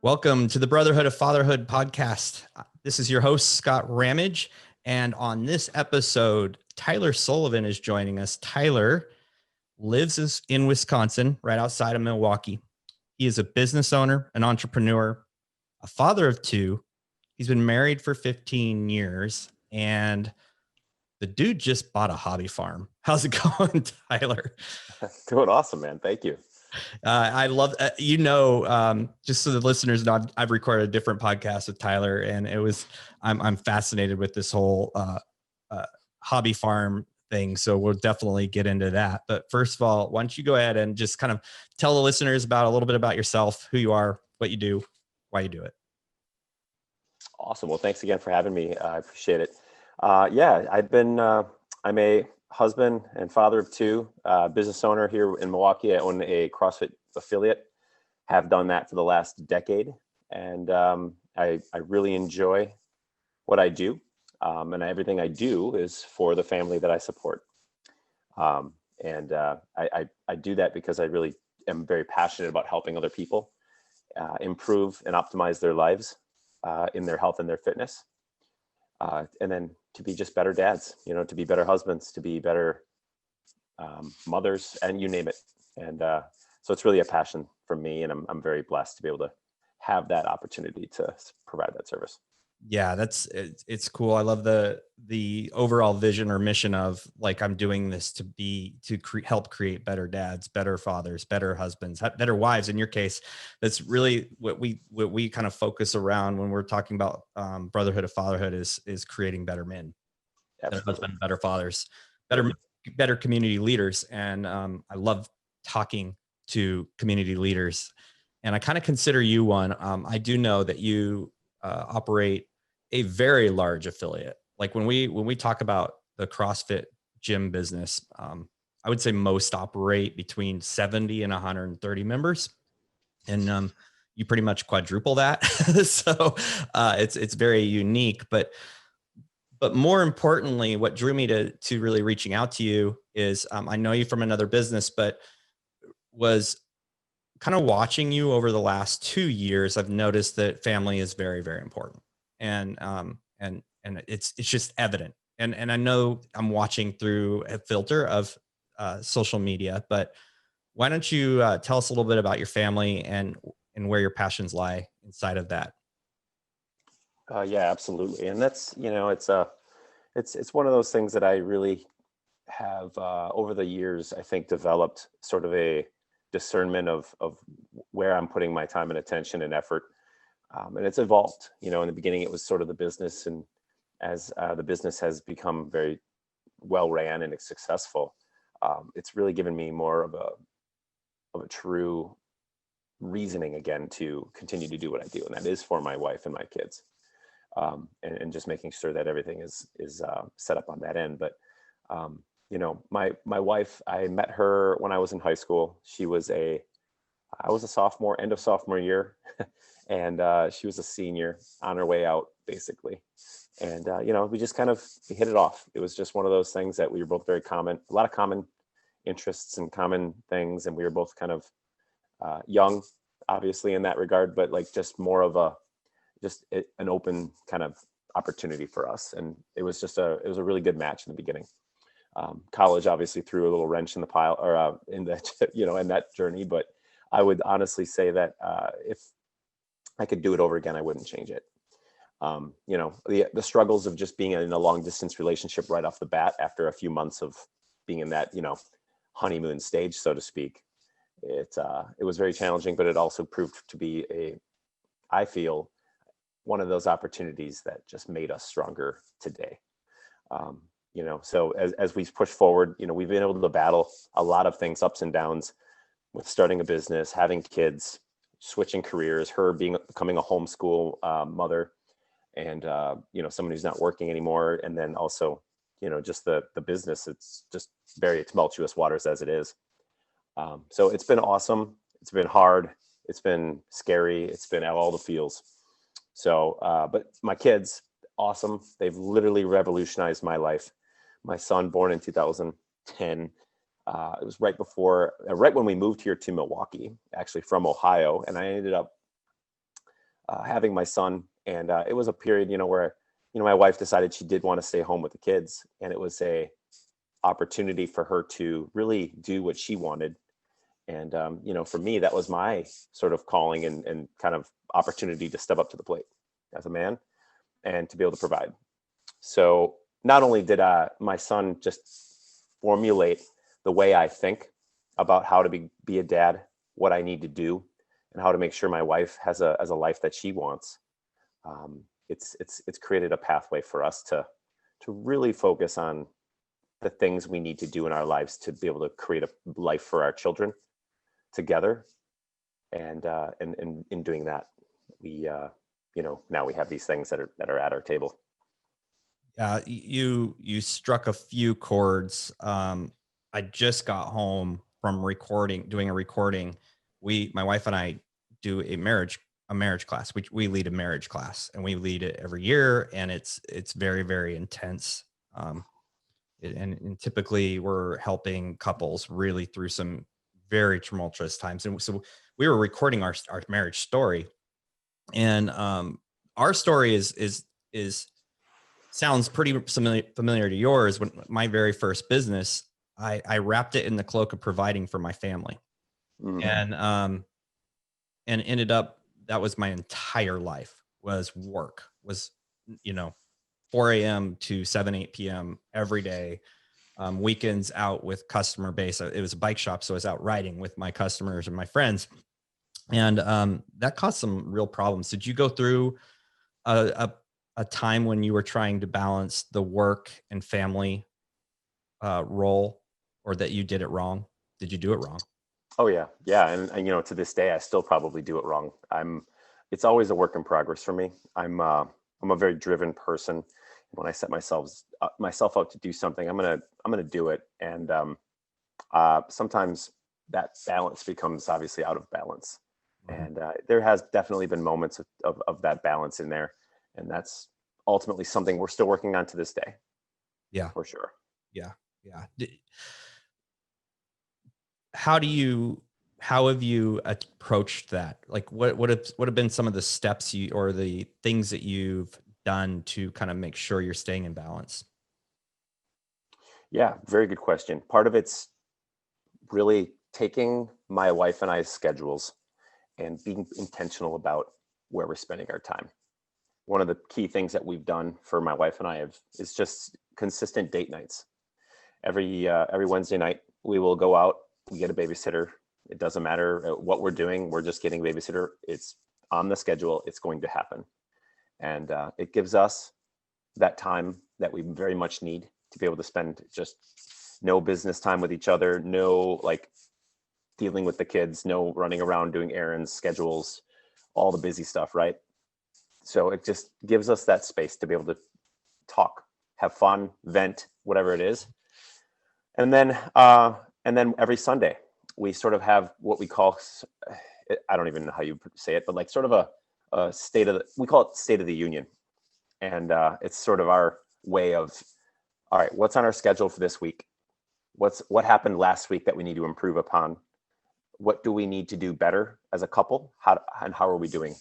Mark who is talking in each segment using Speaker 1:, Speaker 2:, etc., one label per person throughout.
Speaker 1: Welcome to the Brotherhood of Fatherhood podcast. This is your host, Scott Ramage. And on this episode, Tyler Sullivan is joining us. Tyler lives in Wisconsin, right outside of Milwaukee. He is a business owner, an entrepreneur, a father of two. He's been married for 15 years, and the dude just bought a hobby farm. How's it going, Tyler?
Speaker 2: Doing awesome, man. Thank you.
Speaker 1: I love, just so the listeners know, I've recorded a different podcast with Tyler, and I'm fascinated with this whole hobby farm thing. So we'll definitely get into that. But first of all, why don't you go ahead and just kind of tell the listeners about a little bit about yourself, who you are, what you do, why you do it.
Speaker 2: Awesome. Well, thanks again for having me. I appreciate it. I'm a husband and father of two, business owner here in Milwaukee. I own a CrossFit affiliate, have done that for the last decade. And I really enjoy what I do. And everything I do is for the family that I support. I do that because I really am very passionate about helping other people improve and optimize their lives in their health and their fitness. And then to be just better dads, to be better husbands, to be better mothers, and you name it. And so it's really a passion for me, and I'm very blessed to be able to have that opportunity to provide that service.
Speaker 1: Yeah, it's cool. I love the overall vision or mission of, like, I'm doing this to help create better dads, better fathers, better husbands, better wives. In your case, that's really what we kind of focus around when we're talking about Brotherhood of Fatherhood is creating better men, better husbands, better fathers, better community leaders. And I love talking to community leaders, and I kind of consider you one. I do know that you operate a very large affiliate. Like when we talk about the CrossFit gym business, I would say most operate between 70 and 130 members, and you pretty much quadruple that. So it's very unique. But more importantly, what drew me to really reaching out to you is I know you from another business, but was kind of watching you over the last 2 years. I've noticed that family is very, very important. And it's just evident. And I know I'm watching through a filter of social media, but why don't you tell us a little bit about your family and where your passions lie inside of that?
Speaker 2: Yeah, absolutely. And that's, it's one of those things that I really have over the years, I think, developed sort of a discernment of where I'm putting my time and attention and effort. And it's evolved. In the beginning, it was sort of the business. And as the business has become very well ran and it's successful, it's really given me more of a true reasoning again to continue to do what I do. And that is for my wife and my kids. And just making sure that everything is set up on that end. But my wife, I met her when I was in high school. I was a sophomore, end of sophomore year, and she was a senior on her way out, basically. And we just kind of hit it off. It was just one of those things that we were both a lot of common interests and common things, and we were both kind of young, obviously, in that regard, but like just more of an open kind of opportunity for us. And it was a really good match in the beginning. College obviously threw a little wrench in the pile, or in that, in that journey. But I would honestly say that if I could do it over again, I wouldn't change it. The struggles of just being in a long distance relationship right off the bat after a few months of being in that, honeymoon stage, so to speak. It was very challenging, but it also proved to be I feel, one of those opportunities that just made us stronger today. So as we push forward, we've been able to battle a lot of things, ups and downs, with starting a business, having kids, switching careers, her becoming a homeschool mother, and someone who's not working anymore, and then also just the business. It's just very tumultuous waters as it is. So it's been awesome. It's been hard. It's been scary. It's been all the feels. So, but my kids, awesome. They've literally revolutionized my life. My son, born in 2010, it was right when we moved here to Milwaukee, actually from Ohio. And I ended up having my son, and it was a period, where my wife decided she did want to stay home with the kids, and it was a opportunity for her to really do what she wanted. And for me, that was my sort of calling and kind of opportunity to step up to the plate as a man and to be able to provide. So not only did my son just formulate the way I think about how to be a dad, what I need to do, and how to make sure my wife has a life that she wants. It's created a pathway for us to really focus on the things we need to do in our lives to be able to create a life for our children together. And in doing that, we now we have these things that are at our table.
Speaker 1: You struck a few chords. I just got home from doing a recording. My wife and I do a marriage class. We lead a marriage class, and we lead it every year, and it's very, very intense. And typically we're helping couples really through some very tumultuous times. And so we were recording our marriage story, and our story is sounds pretty familiar to yours. When my very first business, I wrapped it in the cloak of providing for my family,
Speaker 2: Mhm.
Speaker 1: and ended up, that was my entire life, was work, was, 4 a.m. to 8 p.m. every day. Weekends out with customer base. It was a bike shop, so I was out riding with my customers and my friends, and that caused some real problems. Did you go through a time when you were trying to balance the work and family role, or that you did it wrong? Did you do it wrong?
Speaker 2: Oh yeah, yeah, and to this day, I still probably do it wrong. It's always a work in progress for me. I'm a very driven person. When I set myself out to do something, I'm gonna do it, and sometimes that balance becomes obviously out of balance,
Speaker 1: Mhm.
Speaker 2: and there has definitely been moments of that balance in there, and that's ultimately something we're still working on to this day,
Speaker 1: Yeah,
Speaker 2: for sure.
Speaker 1: yeah, yeah. How do you how have you approached that? Like, what have been some of the steps or the things that you've done to kind of make sure you're staying in balance?
Speaker 2: Yeah, very good question. Part of it's really taking my wife and I's schedules and being intentional about where we're spending our time. One of the key things that we've done for my wife and I is just consistent date nights. Every Wednesday night, we will go out. We get a babysitter. It doesn't matter what we're doing. We're just getting a babysitter. It's on the schedule. It's going to happen, and it gives us that time that we very much need to be able to spend just no business time with each other, no like dealing with the kids, no running around doing errands, schedules, all the busy stuff, right? So it just gives us that space to be able to talk, have fun, vent, whatever it is. And then every Sunday we sort of have what we call, I don't even know how you say it, but like sort of a we call it State of the Union. And it's sort of our way of, all right, what's on our schedule for this week? What happened last week that we need to improve upon? What do we need to do better as a couple? How are we doing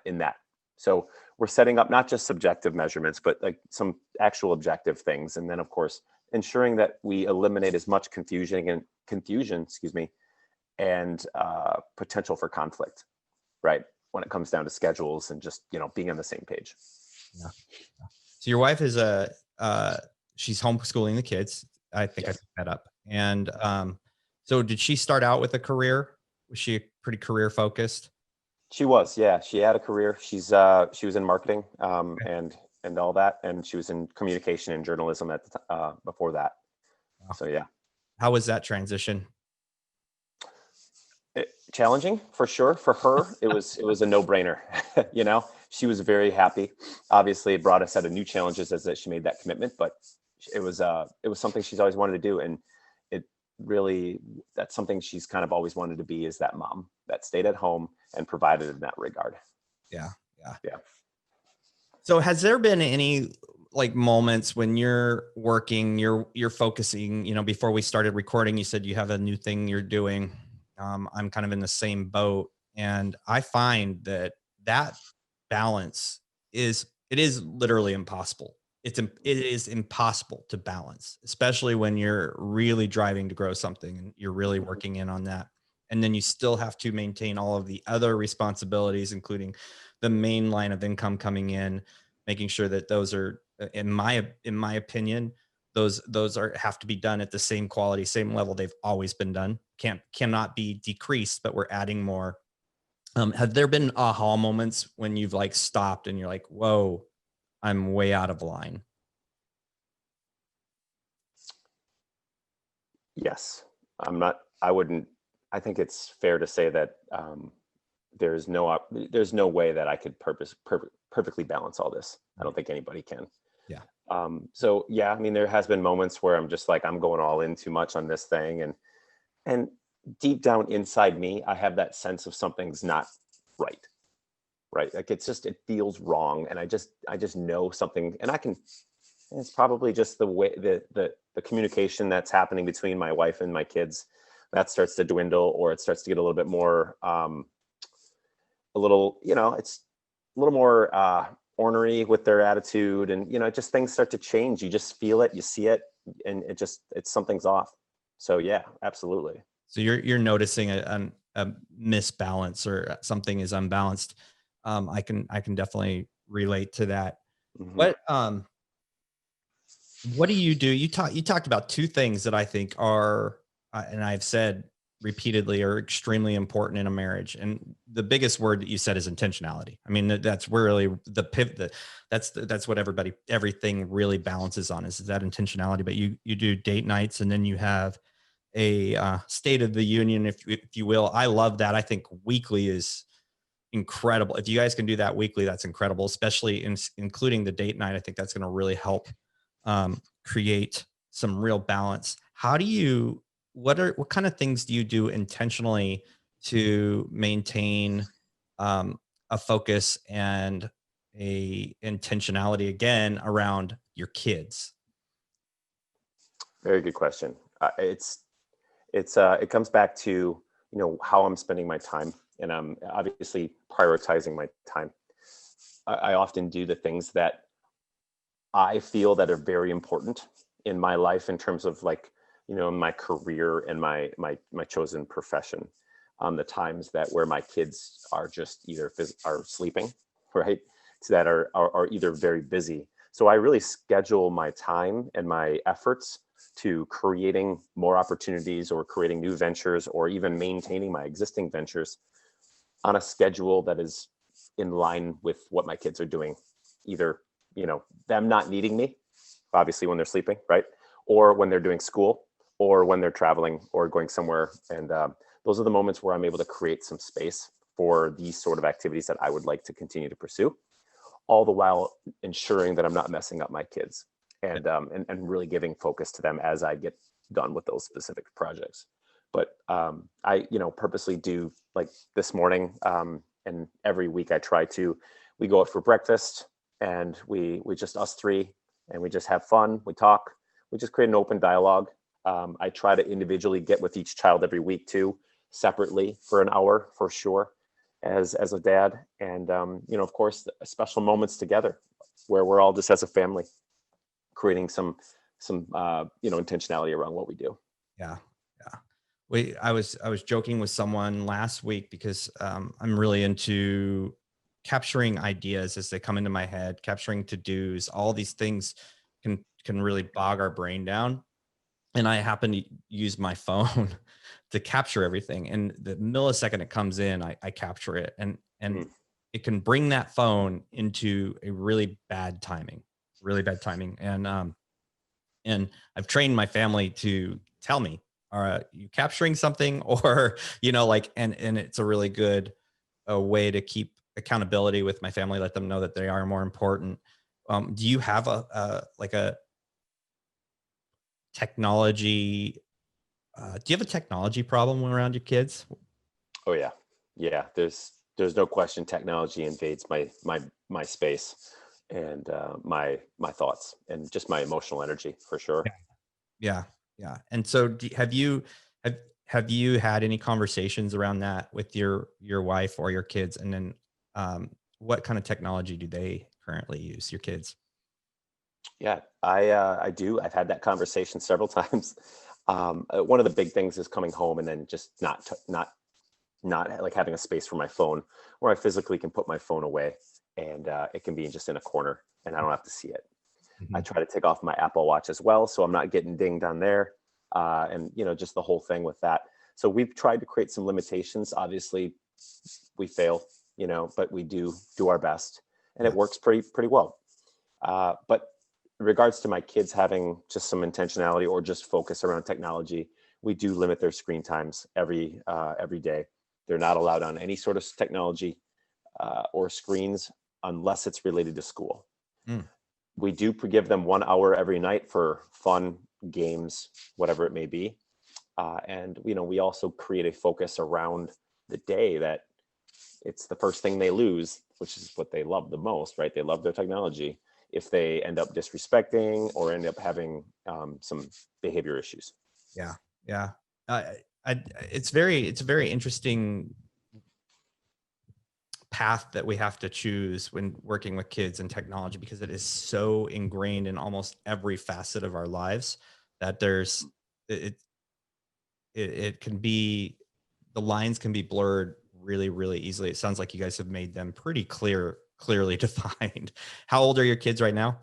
Speaker 2: in that? So we're setting up not just subjective measurements, but like some actual objective things. And then of course, ensuring that we eliminate as much confusion, excuse me, and potential for conflict, right? When it comes down to schedules and just, being on the same page.
Speaker 1: Yeah. So your wife is she's homeschooling the kids. I think I
Speaker 2: Yes.
Speaker 1: picked that up. And so did she start out with a career? Was she pretty career focused?
Speaker 2: She was, yeah. She had a career. She was in marketing,
Speaker 1: Okay.
Speaker 2: and all that, and she was in communication and journalism at before that.
Speaker 1: Wow.
Speaker 2: So yeah,
Speaker 1: How was that transition?
Speaker 2: challenging for sure. For her, it was a no brainer. She was very happy. Obviously, it brought a set of new challenges as that she made that commitment, but it was something she's always wanted to do, and it really that's something she's kind of always wanted to be, is that mom that stayed at home and provided in that regard.
Speaker 1: Yeah. Yeah.
Speaker 2: Yeah.
Speaker 1: So has there been any like moments when you're working, you're focusing, before we started recording, you said you have a new thing you're doing. I'm kind of in the same boat. And I find that that balance it is literally impossible. It is impossible to balance, especially when you're really driving to grow something and you're really
Speaker 2: Mhm.
Speaker 1: working in on that. And then you still have to maintain all of the other responsibilities, including the main line of income coming in, making sure that those are, in my opinion, those are have to be done at the same quality, same level they've always been done. Cannot be decreased, but we're adding more. Have there been aha moments when you've like stopped and you're like, whoa, I'm way out of line?
Speaker 2: Yes. I wouldn't, I think it's fair to say that there's no way that I could perfectly balance all this. I don't
Speaker 1: Right.
Speaker 2: think anybody can.
Speaker 1: Yeah.
Speaker 2: So yeah, I mean, there has been moments where I'm just like, I'm going all in too much on this thing. And deep down inside me, I have that sense of something's not right. Right. Like it feels wrong. And I just know something, and it's probably just the way the communication that's happening between my wife and my kids that starts to dwindle, or it starts to get a little bit more a little, it's a little more ornery with their attitude, and just things start to change. You just feel it, you see it, and it's something's off. So yeah, absolutely.
Speaker 1: So you're noticing a misbalance or something is unbalanced. I can definitely relate to that.
Speaker 2: Hmm.
Speaker 1: What what do you do? You talked about two things that I think are, and I've said repeatedly, are extremely important in a marriage. And the biggest word that you said is intentionality. I mean, that's really the pivot. That's what everything really balances on, is that intentionality. But you do date nights, and then you have a state of the union, if you will. I love that. I think weekly is incredible. If you guys can do that weekly, that's incredible, especially including the date night. I think that's going to really help create some real balance. How do you, what kind of things do you do intentionally to maintain a focus and a intentionality again around your kids?
Speaker 2: Very good question. It comes back to how I'm spending my time, and I'm obviously prioritizing my time. I often do the things that I feel that are very important in my life, in terms of, like, my career and my chosen profession. The times that where my kids are just either are sleeping, right? So that are either very busy. So I really schedule my time and my efforts to creating more opportunities, or creating new ventures, or even maintaining my existing ventures on a schedule that is in line with what my kids are doing, either them not needing me, obviously, when they're sleeping, right, or when they're doing school, or when they're traveling or going somewhere. And those are the moments where I'm able to create some space for these sort of activities that I would like to continue to pursue, all the while ensuring that I'm not messing up my kids, and really giving focus to them as I get done with those specific projects. But I, purposely do, like, this morning, and every week I try to. We go out for breakfast, and we just, us three, and we just have fun. We talk. We just create an open dialogue. I try to individually get with each child every week too, separately, for an hour for sure, as a dad. And of course, special moments together where we're all just as a family creating some intentionality around what we do.
Speaker 1: Yeah. Yeah. I was joking with someone last week because I'm really into capturing ideas as they come into my head, capturing to-dos. All these things can really bog our brain down. And I happen to use my phone to capture everything. And the millisecond it comes in, I capture it. And
Speaker 2: Mm.
Speaker 1: it can bring that phone into a really bad timing. And I've trained my family to tell me, are you capturing something? Or, like, and it's a really good way to keep accountability with my family, let them know that they are more important. Do you have like a technology, do you have a technology problem around your kids?
Speaker 2: Oh yeah, yeah. There's no question. Technology invades my space, and my thoughts, and just my emotional energy, for sure.
Speaker 1: Yeah. Yeah. Yeah. And so have you had any conversations around that with your wife or your kids? And then What kind of technology do they currently use, your kids?
Speaker 2: Yeah, I do. I've had that conversation several times. One of the big things is coming home and then just not like having a space for my phone where I physically can put my phone away, and it can be just in a corner and I don't have to see it. I
Speaker 1: Mhm.
Speaker 2: try to take off my Apple Watch as well, so I'm not getting dinged on there, and just the whole thing with that. So we've tried to create some limitations. Obviously, we fail, but we do our best, and
Speaker 1: Yeah.
Speaker 2: it works pretty well. But in regards to my kids having just some intentionality or just focus around technology, we do limit their screen times every day. They're not allowed on any sort of technology or screens unless it's related to school.
Speaker 1: Mm.
Speaker 2: We do give them 1 hour every night for fun games, whatever it may be. And we also create a focus around the day that it's the first thing they lose, which is what they love the most, right? They love their technology. If they end up disrespecting or end up having some behavior issues.
Speaker 1: Yeah. Yeah. It's a very interesting path that we have to choose when working with kids and technology, because it is so ingrained in almost every facet of our lives that it it can be, the lines can be blurred really really easily. It sounds like you guys have made them pretty clearly defined. How old are your kids right now?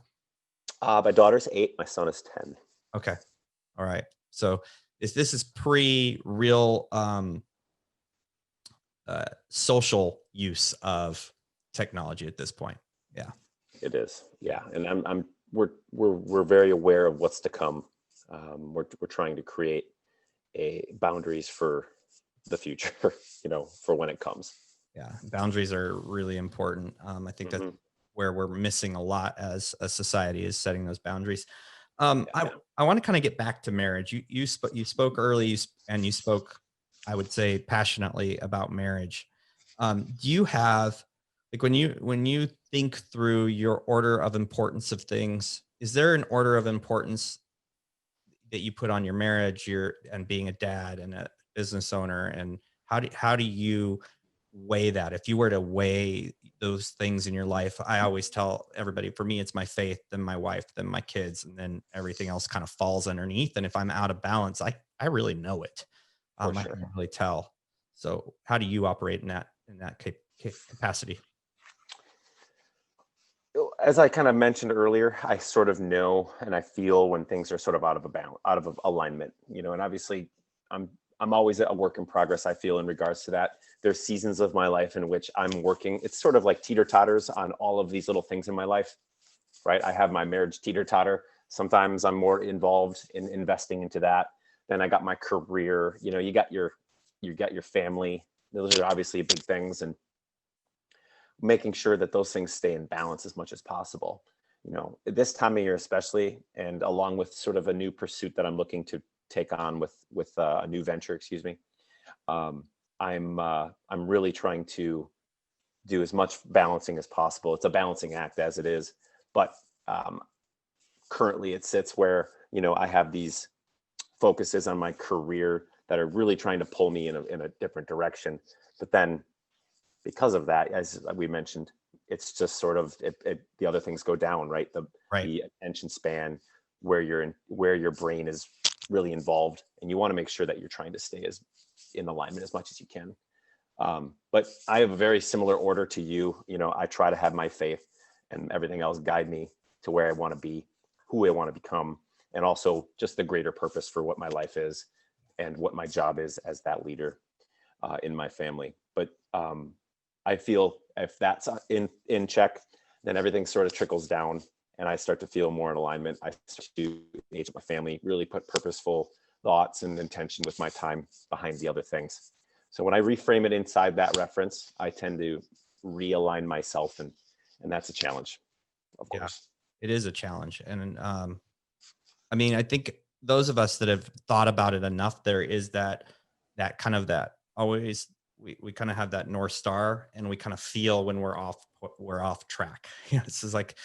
Speaker 2: My daughter's 8, my son is 10.
Speaker 1: Okay. All right. So this is pre real social use of technology at this point. Yeah.
Speaker 2: It is,
Speaker 1: Yeah.
Speaker 2: yeah, and we're very aware of what's to come. We're trying to create a boundaries for the future, for when it comes.
Speaker 1: Yeah, boundaries are really important. I think that's
Speaker 2: Hmm.
Speaker 1: where we're missing a lot as a society, is setting those boundaries.
Speaker 2: Yeah.
Speaker 1: I want to kind of get back to marriage. You spoke early, and you spoke, I would say, passionately about marriage. Do you have, like, when you think through your order of importance of things? Is there an order of importance that you put on your marriage, your and being a dad and a business owner, and how do you weigh that? If you were to weigh those things in your life, I always tell everybody, for me, it's my faith, then my wife, then my kids, and then everything else kind of falls underneath. And if I'm out of balance, I really know it.
Speaker 2: For
Speaker 1: I
Speaker 2: sure.
Speaker 1: can really tell. So how do you operate in that capacity?
Speaker 2: As I kind of mentioned earlier, I sort of know and I feel when things are sort of out of alignment, and obviously I'm I'm always a work in progress, I feel, in regards to that. There's seasons of my life in which I'm working. It's sort of like teeter-totters on all of these little things in my life, right? I have my marriage teeter-totter. Sometimes I'm more involved in investing into that. Then I got my career, you got your family. Those are obviously big things, and making sure that those things stay in balance as much as possible. This time of year especially, and along with sort of a new pursuit that I'm looking to take on with a new venture, excuse me. Um, I'm really trying to do as much balancing as possible. It's a balancing act as it is, but um, currently it sits where I have these focuses on my career that are really trying to pull me in a different direction. But then because of that, as we mentioned, it's just sort of the other things go down, right? The
Speaker 1: Right.
Speaker 2: the attention span, where your brain is really involved, and you want to make sure that you're trying to stay as in alignment as much as you can. But I have a very similar order to you. I try to have my faith and everything else guide me to where I want to be, who I want to become, and also just the greater purpose for what my life is and what my job is as that leader in my family. But I feel if that's in check, then everything sort of trickles down, and I start to feel more in alignment. I start to engage with my family, really put purposeful thoughts and intention with my time behind the other things. So when I reframe it inside that reference, I tend to realign myself, and that's a challenge, of
Speaker 1: Yeah.
Speaker 2: course.
Speaker 1: It is a challenge. And I mean, I think those of us that have thought about it enough, there is that kind of that always, we kind of have that North Star, and we kind of feel when we're off track. This is like,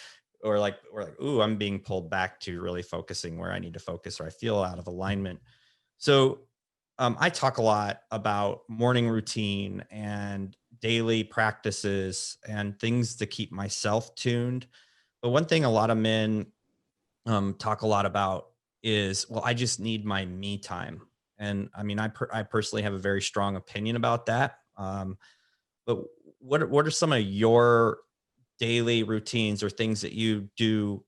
Speaker 1: we're like, ooh, I'm being pulled back to really focusing where I need to focus, or I feel out of alignment. So I talk a lot about morning routine and daily practices and things to keep myself tuned. But one thing a lot of men talk a lot about is, well, I just need my me time. And I mean, I personally have a very strong opinion about that. But what are some of your daily routines or things that you do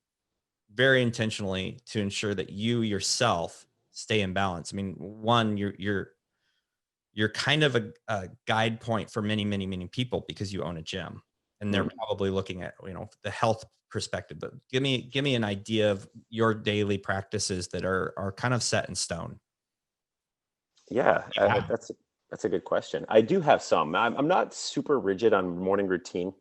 Speaker 1: very intentionally to ensure that you yourself stay in balance? I mean, one, you're kind of a guide point for many, many, many people because you own a gym and they're
Speaker 2: Mm.
Speaker 1: probably looking at, the health perspective. But give me an idea of your daily practices that are kind of set in stone.
Speaker 2: Yeah,
Speaker 1: Yeah.
Speaker 2: that's a good question. I do have some. I'm not super rigid on morning routine.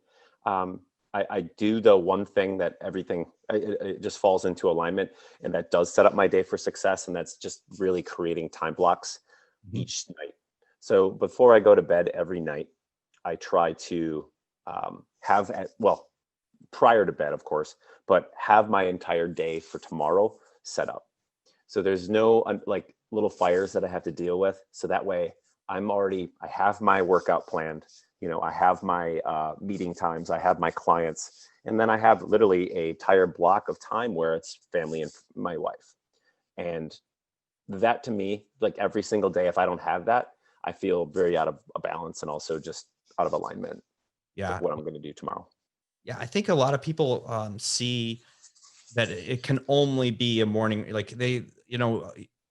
Speaker 2: Um, I do the one thing that everything it just falls into alignment, and that does set up my day for success. And that's just really creating time blocks
Speaker 1: Mhm.
Speaker 2: each night. So before I go to bed every night, I try to have well, prior to bed, of course, but have my entire day for tomorrow set up. So there's no like little fires that I have to deal with. So that way I have my workout planned. I have my meeting times, I have my clients, and then I have literally a entire block of time where it's family and my wife. And that to me, like every single day, if I don't have that, I feel very out of a balance and also just out of alignment with
Speaker 1: Yeah.
Speaker 2: what I'm going to do tomorrow.
Speaker 1: Yeah. I think a lot of people see that it can only be a morning, like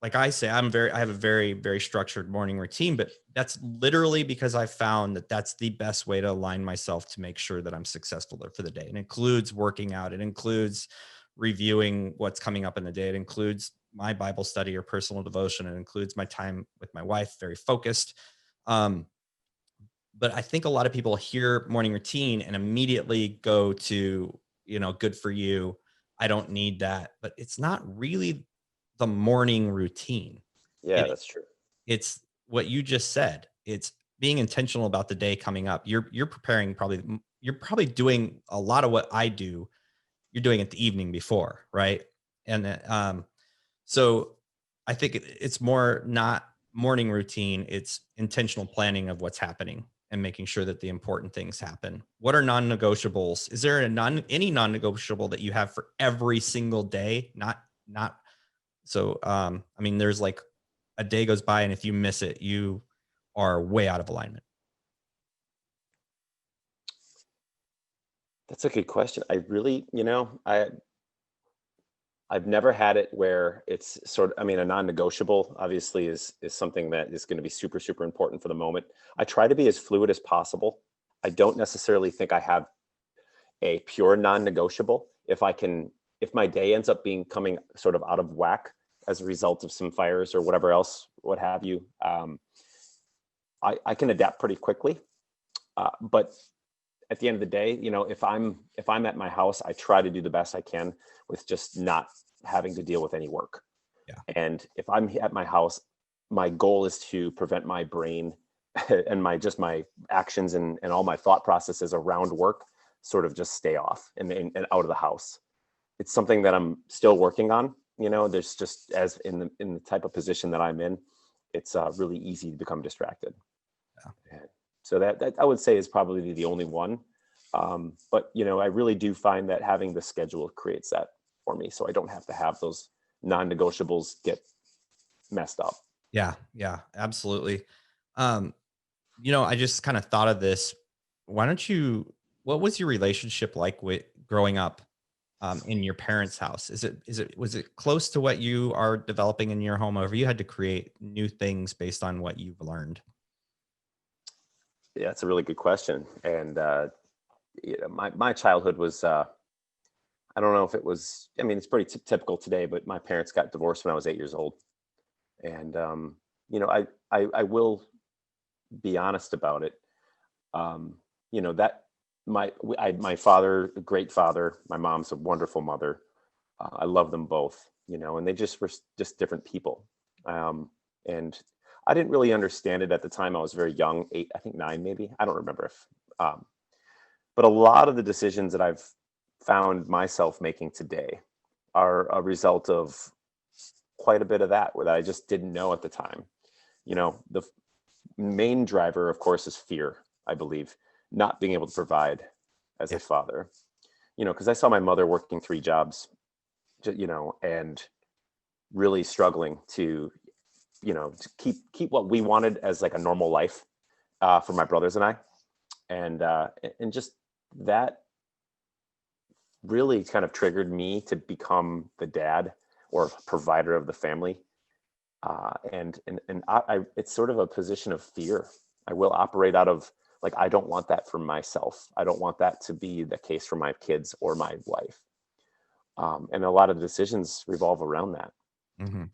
Speaker 1: like I say, I have a very, very structured morning routine, but that's literally because I found that that's the best way to align myself to make sure that I'm successful for the day. It includes working out. It includes reviewing what's coming up in the day. It includes my Bible study or personal devotion. It includes my time with my wife, very focused. Um, but I think a lot of people hear morning routine and immediately go to, good for you. I don't need that. But it's not really the morning routine.
Speaker 2: Yeah,
Speaker 1: It
Speaker 2: that's true.
Speaker 1: it's what you just said. It's being intentional about the day coming up. You're preparing you're probably doing a lot of what I do. You're doing it the evening before, right? And so I think it's more not morning routine, it's intentional planning of what's happening and making sure that the important things happen. What are non-negotiables? Is there any non-negotiable that you have for every single day? Not I mean, there's like a day goes by and if you miss it, you are way out of alignment.
Speaker 2: That's a good question. I really, I've never had it where it's sort of, I mean, a non-negotiable obviously is something that is going to be super, super important for the moment. I try to be as fluid as possible. I don't necessarily think I have a pure non-negotiable. If my day ends up being coming sort of out of whack as a result of some fires or whatever else, what have you, I can adapt pretty quickly. But at the end of the day, if I'm at my house, I try to do the best I can with just not having to deal with any work.
Speaker 1: Yeah.
Speaker 2: And if I'm at my house, my goal is to prevent my brain and my actions and all my thought processes around work sort of just stay off and out of the house. It's something that I'm still working on. There's just as in the type of position that I'm in, it's really easy to become distracted.
Speaker 1: Yeah.
Speaker 2: And so that I would say is probably the only one. But I really do find that having the schedule creates that for me, so I don't have to have those non-negotiables get messed up.
Speaker 1: Yeah, yeah, absolutely. Um, I just kind of thought of this. Why don't you what was your relationship like with growing up in your parents' house? Was it close to what you are developing in your home, or have you had to create new things based on what you've learned?
Speaker 2: Yeah, it's a really good question. And my childhood was I don't know if it was. I mean, it's pretty typical today, but my parents got divorced when I was 8 years old, and I will be honest about it. That my father, a great father, my mom's a wonderful mother. I love them both, and they just were just different people. And I didn't really understand it at the time. I was very young, 8, I think 9, maybe. I don't remember if, but a lot of the decisions that I've found myself making today are a result of quite a bit of that, where I just didn't know at the time. The main driver, of course, is fear. I believe, not being able to provide as
Speaker 1: Yeah.
Speaker 2: a father, because I saw my mother working 3 jobs, and really struggling to, to keep what we wanted as like a normal life for my brothers and I. And just that really kind of triggered me to become the dad or provider of the family. And it's sort of a position of fear. I will operate out of, like, I don't want that for myself. I don't want that to be the case for my kids or my wife. And a lot of the decisions revolve around that.
Speaker 1: Hmm.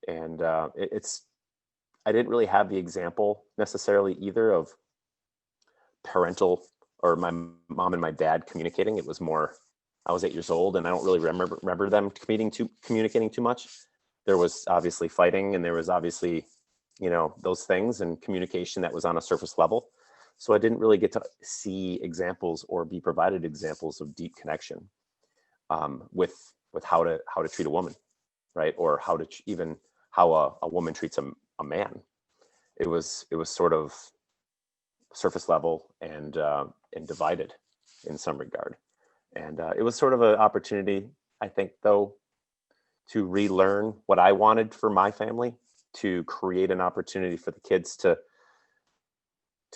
Speaker 2: And I didn't really have the example necessarily either of parental or my mom and my dad communicating. It was more, I was 8 years old and I don't really remember them communicating too much. There was obviously fighting, and there was obviously, those things and communication that was on a surface level. So I didn't really get to see examples or be provided examples of deep connection with how to treat a woman, right? Or how to even how a woman treats a man. It was sort of surface level and divided in some regard. And it was sort of an opportunity, I think, though, to relearn what I wanted for my family, to create an opportunity for the kids to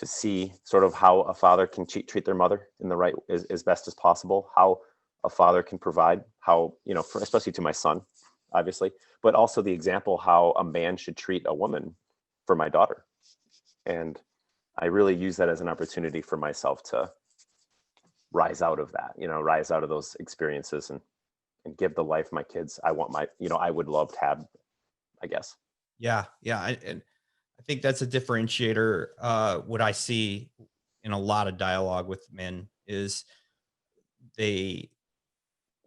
Speaker 2: see sort of how a father can treat their mother in the right as best as possible, how a father can provide, how, especially to my son, obviously, but also the example how a man should treat a woman for my daughter. And I really use that as an opportunity for myself to rise out of that, rise out of those experiences and give the life my kids I want I would love to have, I guess.
Speaker 1: Yeah. Yeah. And I think that's a differentiator. What I see in a lot of dialogue with men is they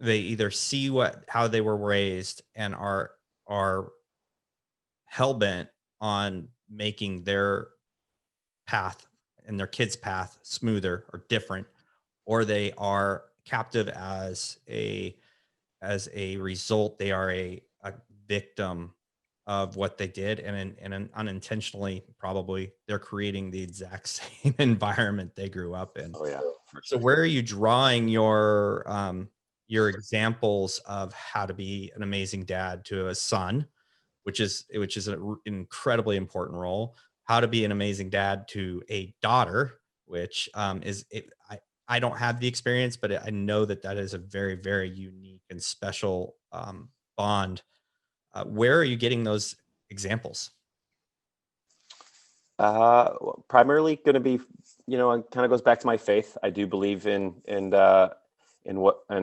Speaker 1: they either see how they were raised and are hell bent on making their path and their kids' path smoother or different, or they are captive as a result. They are a victim of what they did, and unintentionally, probably they're creating the exact same environment they grew up in.
Speaker 2: Oh yeah, for
Speaker 1: So
Speaker 2: sure.
Speaker 1: where are you drawing your examples of how to be an amazing dad to a son, which is an incredibly important role? How to be an amazing dad to a daughter, which is it, I don't have the experience, but I know that that is a very, very unique and special bond. Where are you getting those examples?
Speaker 2: Well, primarily going to be, it kind of goes back to my faith. I do believe in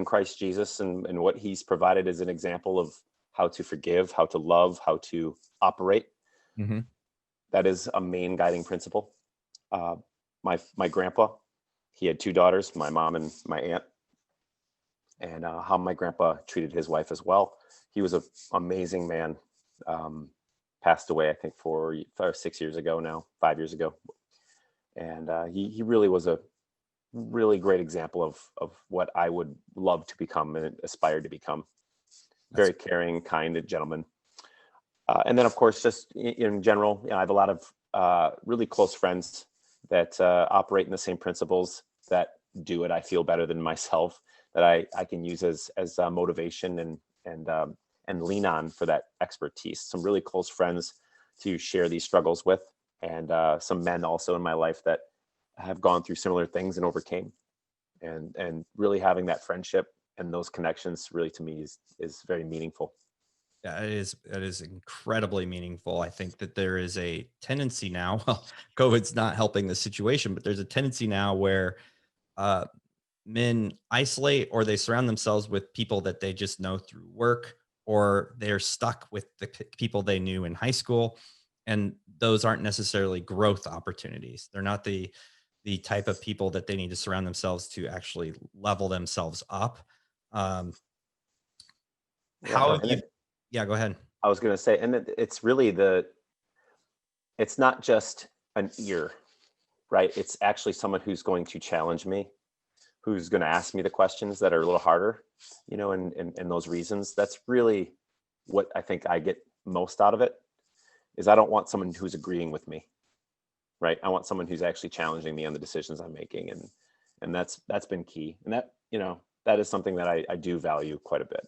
Speaker 2: Christ Jesus and what He's provided as an example of how to forgive, how to love, how to operate.
Speaker 1: Hmm.
Speaker 2: That is a main guiding principle. Uh, my grandpa, he had 2 daughters, my mom and my aunt, and how my grandpa treated his wife as well. He was an amazing man. Um, Passed away, I think, 4 or 6 years ago now, 5 years ago, and he really was a really great example of what I would love to become and aspire to become.
Speaker 1: That's
Speaker 2: Very caring, kind gentleman. And then, of course, just in general, I have a lot of really close friends that operate in the same principles, that do it. I feel better than myself, that I can use as motivation and lean on for that expertise. Some really close friends to share these struggles with, and some men also in my life that have gone through similar things and overcame. And really having that friendship and those connections really to me is very meaningful.
Speaker 1: Yeah, it is incredibly meaningful. I think that there is a tendency now. Well, COVID's not helping the situation, but there's a tendency now where uh, men isolate, or they surround themselves with people that they just know through work, or they're stuck with the people they knew in high school, and those aren't necessarily growth opportunities. They're not the type of people that they need to surround themselves to actually level themselves up. Um,
Speaker 2: Yeah,
Speaker 1: how have
Speaker 2: and
Speaker 1: you?
Speaker 2: then
Speaker 1: Yeah, go ahead.
Speaker 2: I was going to say, and it's really it's not just an ear, right? It's actually someone who's going to challenge me, who's going to ask me the questions that are a little harder, and those reasons. That's really what I think I get most out of it, is I don't want someone who's agreeing with me. right? I want someone who's actually challenging me on the decisions I'm making, and that's been key. And that, that is something that I do value quite a bit.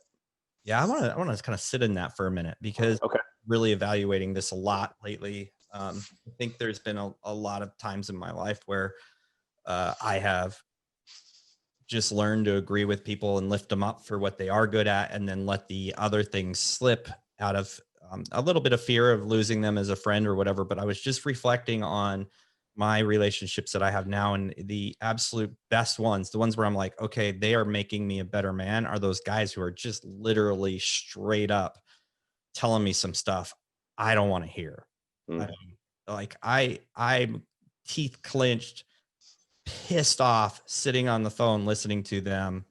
Speaker 1: Yeah, I want to kind of sit in that for a minute because
Speaker 2: Okay.
Speaker 1: really evaluating this a lot lately. I think there's been a lot of times in my life where I have just learned to agree with people and lift them up for what they are good at, and then let the other things slip out of a little bit of fear of losing them as a friend or whatever. But I was just reflecting on my relationships that I have now, and the absolute best ones, the ones where I'm like, okay, they are making me a better man, are those guys who are just literally straight up telling me some stuff I don't want to hear. I
Speaker 2: Mm.
Speaker 1: mean, like I'm teeth clenched, pissed off, sitting on the phone listening to them,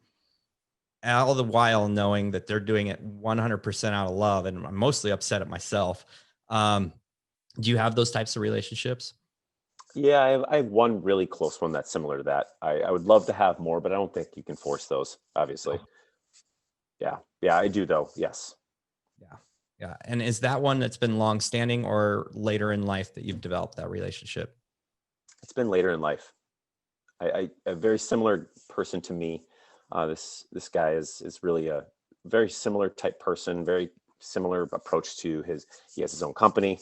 Speaker 1: all the while knowing that they're doing it 100% out of love, and I'm mostly upset at myself. Um, do you have those types of relationships?
Speaker 2: Yeah, I have one really close one that's similar to that. I would love to have more, but I don't think you can force those, obviously.
Speaker 1: Oh,
Speaker 2: Yeah. Yeah, I do though. Yes.
Speaker 1: yeah, yeah. And is that one that's been long standing or later in life that you've developed that relationship?
Speaker 2: It's been later in life. A very similar person to me. This guy is really a very similar type person, very similar approach to his. He has his own company.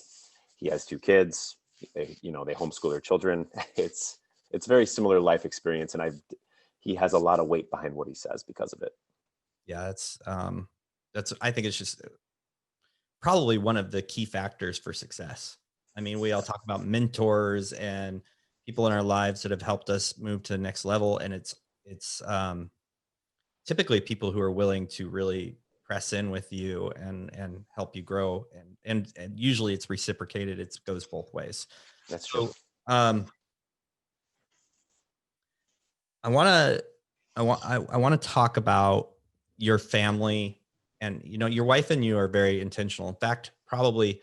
Speaker 2: He has two kids. They homeschool their children. It's very similar life experience, and he has a lot of weight behind what he says because of it.
Speaker 1: Yeah, that's I think it's just probably one of the key factors for success. I mean, we all talk about mentors and people in our lives that have helped us move to the next level, and it's typically people who are willing to really press in with you and help you grow, and usually it's reciprocated. It goes both ways.
Speaker 2: That's true.
Speaker 1: So um, I want to I want to talk about your family, and your wife and you are very intentional. In fact, probably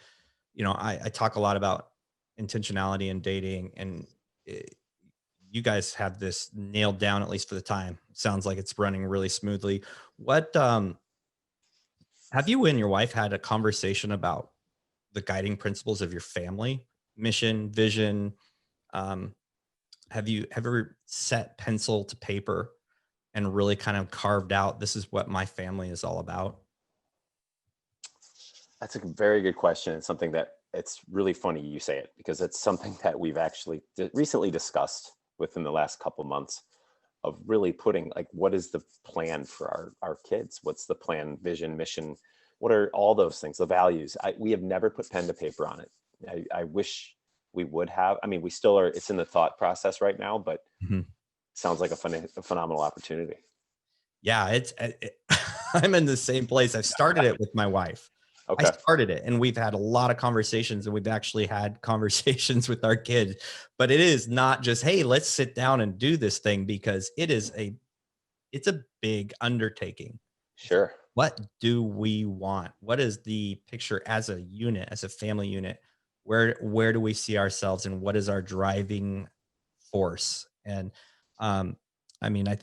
Speaker 1: I talk a lot about intentionality and dating, and it, you guys have this nailed down, at least for the time. Sounds like it's running really smoothly. What have you and your wife had a conversation about the guiding principles of your family, mission, vision? Um, have you ever set pencil to paper and really kind of carved out, this is what my family is all about?
Speaker 2: That's a very good question. It's something that it's really funny you say it because it's something that we've actually recently discussed within the last couple months of really putting like what is the plan for our kids? What's the plan, vision, mission? What are all those things, the values? We have never put pen to paper on it. I wish we would have. I mean, we still are, it's in the thought process right now, but
Speaker 1: Mhm.
Speaker 2: sounds like a phenomenal opportunity.
Speaker 1: Yeah, I'm in the same place. I've started it with my wife. I
Speaker 2: Okay.
Speaker 1: started it, and we've had a lot of conversations, and we've actually had conversations with our kids. But it is not just, hey, let's sit down and do this thing, because it's a big undertaking. It's like,
Speaker 2: Sure.
Speaker 1: what do we want? What is the picture as a unit, as a family unit? Where do we see ourselves, and what is our driving force? And I mean, I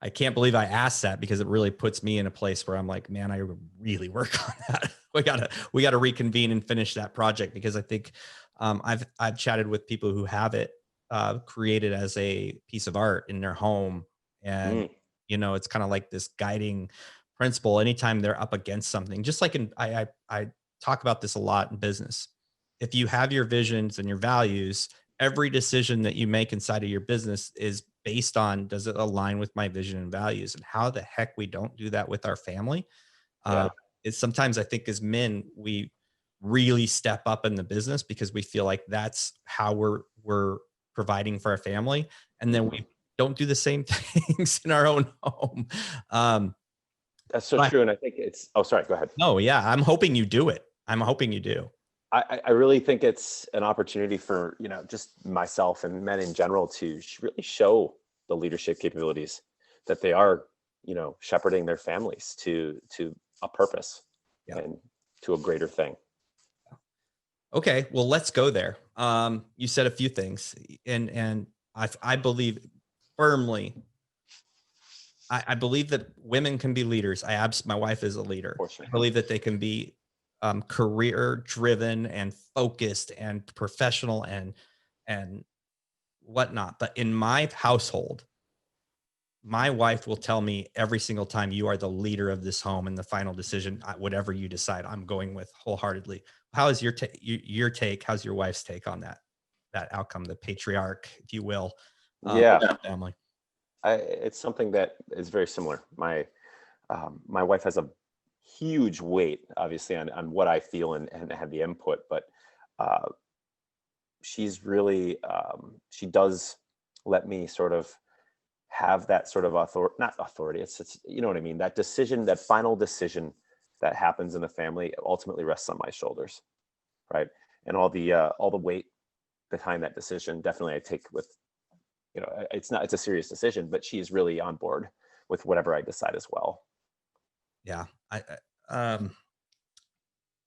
Speaker 1: I can't believe I asked that, because it really puts me in a place where I'm like, man, I really work on that. We gotta reconvene and finish that project, because I think I've chatted with people who have it created as a piece of art in their home, and
Speaker 2: Mm,
Speaker 1: it's kind of like this guiding principle. Anytime they're up against something, just like I talk about this a lot in business. If you have your visions and your values, every decision that you make inside of your business is based on, does it align with my vision and values? And how the heck we don't do that with our family uh,
Speaker 2: yeah.
Speaker 1: is, sometimes I think as men we really step up in the business because we feel like that's how we're providing for our family, and then
Speaker 2: Mhm.
Speaker 1: we don't do the same things in our own home. um
Speaker 2: That's so
Speaker 1: but
Speaker 2: true. And I think it's, oh, sorry, go ahead.
Speaker 1: no, yeah, I'm hoping you do it. I'm hoping you do.
Speaker 2: I really think it's an opportunity for, just myself and men in general to really show the leadership capabilities that they are, shepherding their families to a purpose
Speaker 1: Yeah.
Speaker 2: and to a greater thing.
Speaker 1: Okay, well, let's go there. You said a few things, and I believe firmly. I believe that women can be leaders. My wife is a leader.
Speaker 2: For sure.
Speaker 1: I believe that they can be career driven and focused and professional and whatnot. But in my household, my wife will tell me every single time, you are the leader of this home and the final decision, whatever you decide, I'm going with wholeheartedly. How is your take? How's your wife's take on that outcome, the patriarch, if you will,
Speaker 2: Yeah,
Speaker 1: of the family?
Speaker 2: it's something that is very similar. My wife has a huge weight, obviously, on what I feel and have the input, but uh, she's really she does let me sort of have that sort of authority, not authority. It's you know what I mean. That decision, that final decision that happens in the family, ultimately rests on my shoulders, right? And all the weight behind that decision, definitely I take with, it's a serious decision, but she's really on board with whatever I decide as well.
Speaker 1: Yeah.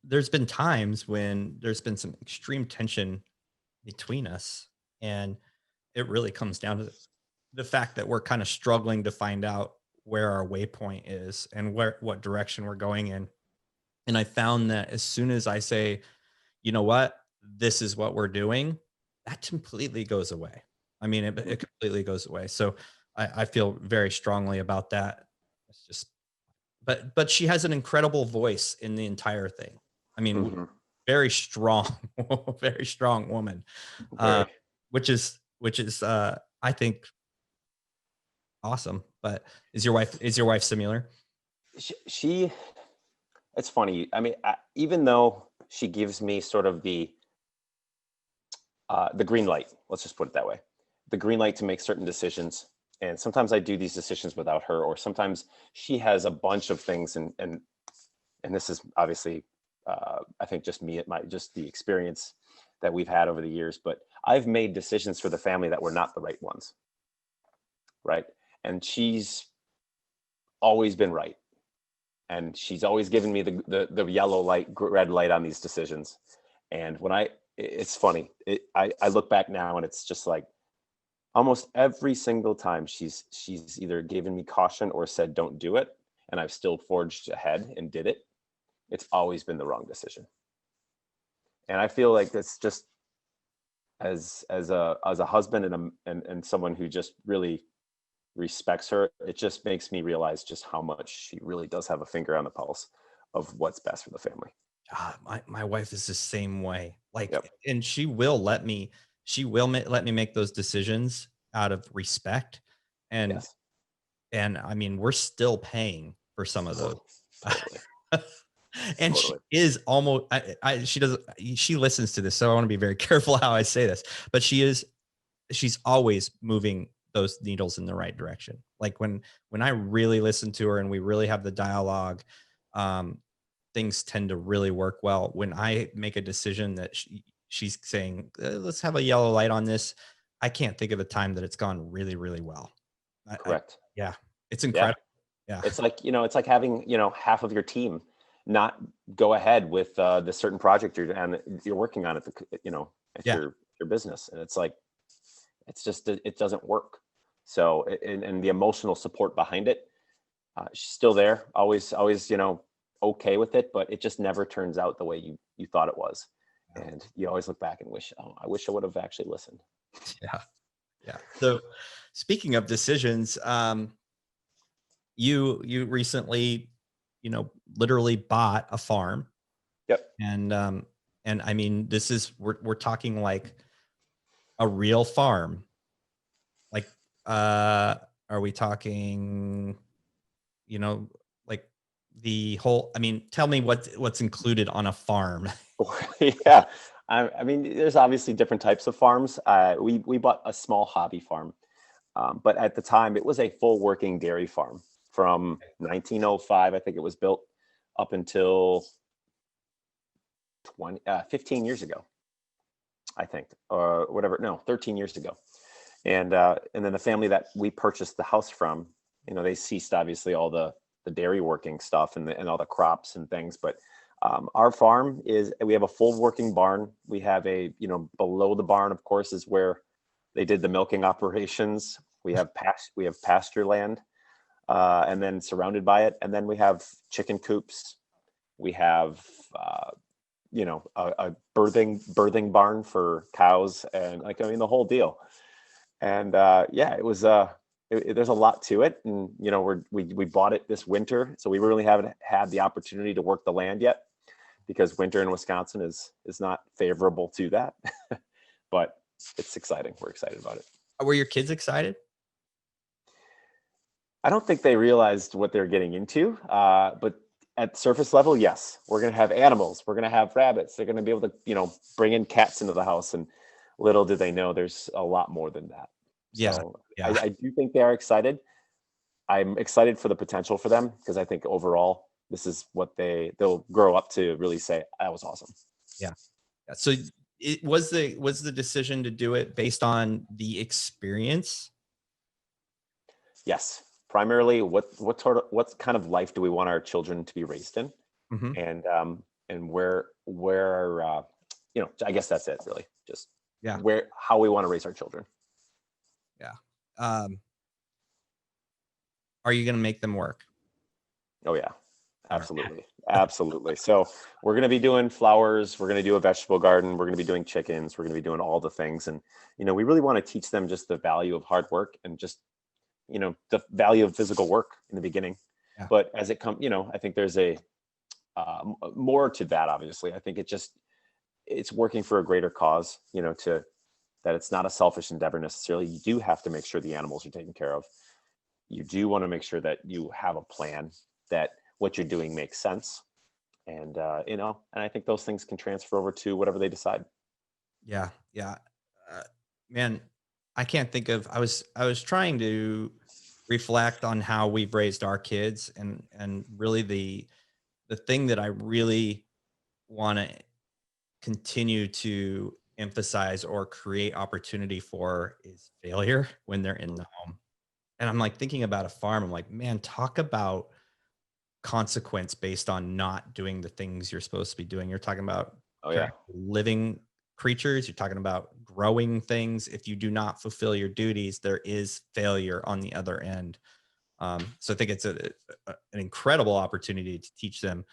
Speaker 1: There's been times when there's been some extreme tension between us, and it really comes down to the fact that we're kind of struggling to find out where our waypoint is and what direction we're going in. And I found that as soon as I say, you know what, this is what we're doing, that completely goes away. I mean, it completely goes away. So I feel very strongly about that. It's just, but she has an incredible voice in the entire thing. I mean,
Speaker 2: Hmm.
Speaker 1: very strong, very strong woman, uh,
Speaker 2: Very.
Speaker 1: which is I think awesome. But is your wife similar?
Speaker 2: She it's funny. I mean, even though she gives me sort of the green light, let's just put it that way, the green light to make certain decisions. And sometimes I do these decisions without her, or sometimes she has a bunch of things, and this is obviously, I think just me, just the experience that we've had over the years. But I've made decisions for the family that were not the right ones, right? And she's always been right, and she's always given me the yellow light, red light on these decisions. And it's funny. I look back now, and it's just like almost every single time she's either given me caution or said don't do it, and I've still forged ahead and did it. It's always been the wrong decision. And I feel like that's just, as a husband and someone who just really respects her, it just makes me realize just how much she really does have a finger on the pulse of what's best for the family.
Speaker 1: My wife is the same way. Like,
Speaker 2: Yep.
Speaker 1: and let me make those decisions out of respect, and
Speaker 2: Yes.
Speaker 1: and I mean, we're still paying for some of those.
Speaker 2: Totally.
Speaker 1: And she
Speaker 2: Totally.
Speaker 1: is almost she doesn't she listens to this, so I want to be very careful how I say this, but she's always moving those needles in the right direction. Like when I really listen to her and we really have the dialogue, um, things tend to really work well. When I make a decision that she's saying, let's have a yellow light on this, I can't think of a time that it's gone really, really well.
Speaker 2: Correct.
Speaker 1: Yeah, it's
Speaker 2: Yeah.
Speaker 1: incredible. Yeah.
Speaker 2: It's like having, half of your team not go ahead with the certain project you're working on at
Speaker 1: Yeah.
Speaker 2: your business. And it's like, it's just, it doesn't work. So, and the emotional support behind it, she's still there, always, okay with it, but it just never turns out the way you thought it was.
Speaker 1: Yeah.
Speaker 2: And you always look back and wish, oh, I wish I would have actually listened.
Speaker 1: Yeah. Yeah. So speaking of decisions, you recently, literally bought a farm,
Speaker 2: Yep.
Speaker 1: and I mean, we're talking like a real farm. Like, are we talking, you know, like the whole, I mean, tell me what's included on a farm.
Speaker 2: Yeah. I mean, there's obviously different types of farms. We bought a small hobby farm, but at the time it was a full working dairy farm from 1905. I think it was built up until 15 years ago, I think, or whatever. No, 13 years ago. And then the family that we purchased the house from, they ceased obviously all the dairy working stuff and all the crops and things. But our farm we have a full working barn. We have below the barn, of course, is where they did the milking operations. We have pasture land, and then surrounded by it, and then we have chicken coops. We have, a birthing barn for cows, and like, I mean, the whole deal. And yeah, it was there's a lot to it, and we bought it this winter, so we really haven't had the opportunity to work the land yet, because winter in Wisconsin is not favorable to that. But it's exciting. We're excited about it.
Speaker 1: Were your kids excited?
Speaker 2: I don't think they realized what they're getting into, but at surface level, yes, we're going to have animals. We're going to have rabbits. They're going to be able to, bring in cats into the house. And little did they know there's a lot more than that.
Speaker 1: Yeah.
Speaker 2: So I,
Speaker 1: Yeah.
Speaker 2: I do think they are excited. I'm excited for the potential for them, because I think overall, this is what they'll grow up to really say, that was awesome.
Speaker 1: Yeah. Yeah. So it was the decision to do it based on the experience.
Speaker 2: Yes. Primarily, what kind of life do we want our children to be raised in?
Speaker 1: Mhm.
Speaker 2: And where I guess that's it, really. Just
Speaker 1: Yeah.
Speaker 2: how we want to raise our children.
Speaker 1: Yeah. Um, are you going to make them work?
Speaker 2: Oh yeah,
Speaker 1: All right.
Speaker 2: absolutely. Absolutely. So we're going to be doing flowers, we're going to do a vegetable garden, we're going to be doing chickens, we're going to be doing all the things. And we really want to teach them just the value of hard work, and just the value of physical work in the beginning.
Speaker 1: Yeah.
Speaker 2: But as it comes, I think there's a more to that. Obviously, I think it's working for a greater cause, to that it's not a selfish endeavor necessarily. You do have to make sure the animals are taken care of. You do want to make sure that you have a plan, that what you're doing makes sense. And and I think those things can transfer over to whatever they decide.
Speaker 1: Yeah. Yeah. Uh, man, I can't think of. I was trying to reflect on how we've raised our kids, and really the thing that I really want to continue to emphasize or create opportunity for is failure when they're in
Speaker 2: Mm.
Speaker 1: the home. And I'm like thinking about a farm. I'm like, man, talk about consequence based on not doing the things you're supposed to be doing. You're talking about
Speaker 2: Oh
Speaker 1: caring
Speaker 2: yeah.
Speaker 1: for living creatures. You're talking about growing things. If you do not fulfill your duties, there is failure on the other end. So I think it's an incredible opportunity to teach them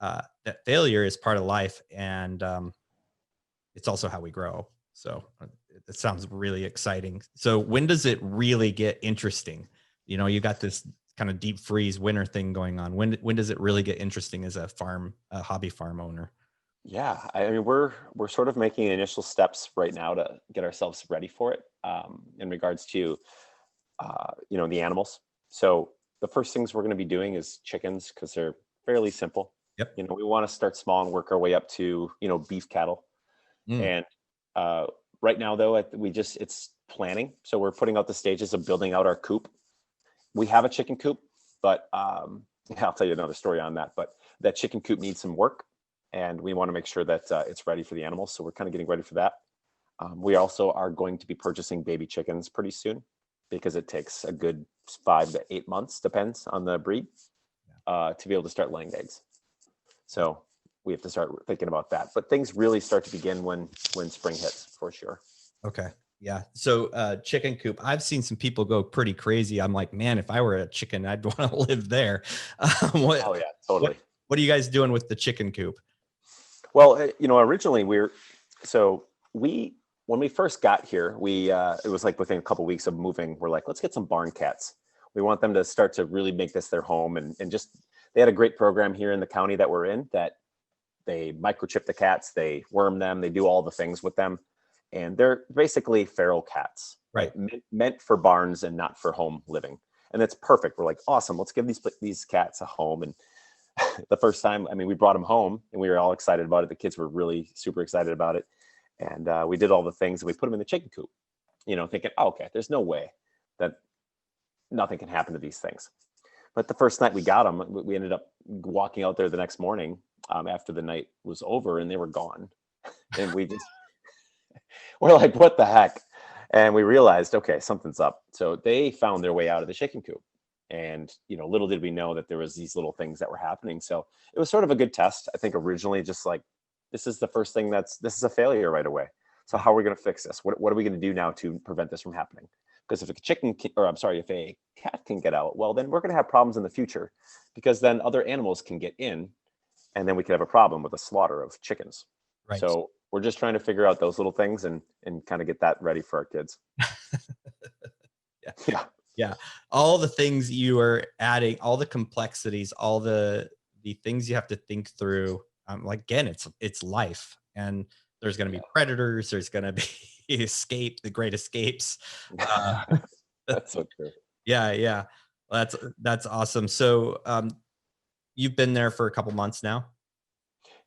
Speaker 1: that failure is part of life, and it's also how we grow. So it sounds really exciting. So when does it really get interesting? You got this kind of deep freeze winter thing going on. When does it really get interesting as a hobby farm owner?
Speaker 2: Yeah, I mean, we're sort of making initial steps right now to get ourselves ready for it, in regards to the animals. So the first things we're going to be doing is chickens, because they're fairly simple.
Speaker 1: Yep.
Speaker 2: We want to start small and work our way up to beef cattle.
Speaker 1: Mm,
Speaker 2: And uh, right now, though, it's planning. So we're putting out the stages of building out our coop. We have a chicken coop, but yeah, I'll tell you another story on that. But that chicken coop needs some work, and we want to make sure that it's ready for the animals. So we're kind of getting ready for that. We also are going to be purchasing baby chickens pretty soon, because it takes a good 5 to 8 months, depends on the breed, to be able to start laying eggs. So we have to start thinking about that. But things really start to begin when spring hits, for sure.
Speaker 1: okay. Yeah. So chicken coop. I've seen some people go pretty crazy. I'm like, man, if I were a chicken, I'd want to live there.
Speaker 2: Oh yeah,
Speaker 1: What
Speaker 2: totally.
Speaker 1: what are you guys doing with the chicken coop?
Speaker 2: Well, originally so we when we first got here, it was like within a couple weeks of moving, we're like, let's get some barn cats. We want them to start to really make this their home, and just they had a great program here in the county that we're in, that they microchip the cats, they worm them, they do all the things with them, and they're basically feral cats,
Speaker 1: Right.
Speaker 2: right? Meant for barns and not for home living, and it's perfect. We're like, awesome, let's give these cats a home. And the first time, I mean, we brought them home and we were all excited about it. The kids were really super excited about it. And we did all the things, and we put them in the chicken coop, thinking, oh, okay, there's no way that nothing can happen to these things. But the first night we got them, we ended up walking out there the next morning, after the night was over, and they were gone. And we're like, what the heck? And we realized, okay, something's up. So they found their way out of the chicken coop. And little did we know that there was these little things that were happening. So it was sort of a good test. I think originally, just like, this is the first thing this is a failure right away. So
Speaker 1: Yeah.
Speaker 2: how are we going to fix this? What are we going to do now to prevent this from happening? Because if a if a cat can get out, well, then we're going to have problems in the future, because then other animals can get in, and then we could have a problem with a slaughter of chickens.
Speaker 1: Right.
Speaker 2: So we're just trying to figure out those little things and kind of get that ready for our kids.
Speaker 1: Yeah.
Speaker 2: Yeah.
Speaker 1: Yeah. All the things you are adding, all the complexities, all the things you have to think through. Like again, it's life. And there's gonna be
Speaker 2: Yeah.
Speaker 1: predators, there's gonna be the great escapes. Uh
Speaker 2: That's so true.
Speaker 1: yeah, yeah. That's awesome. So you've been there for a couple months now?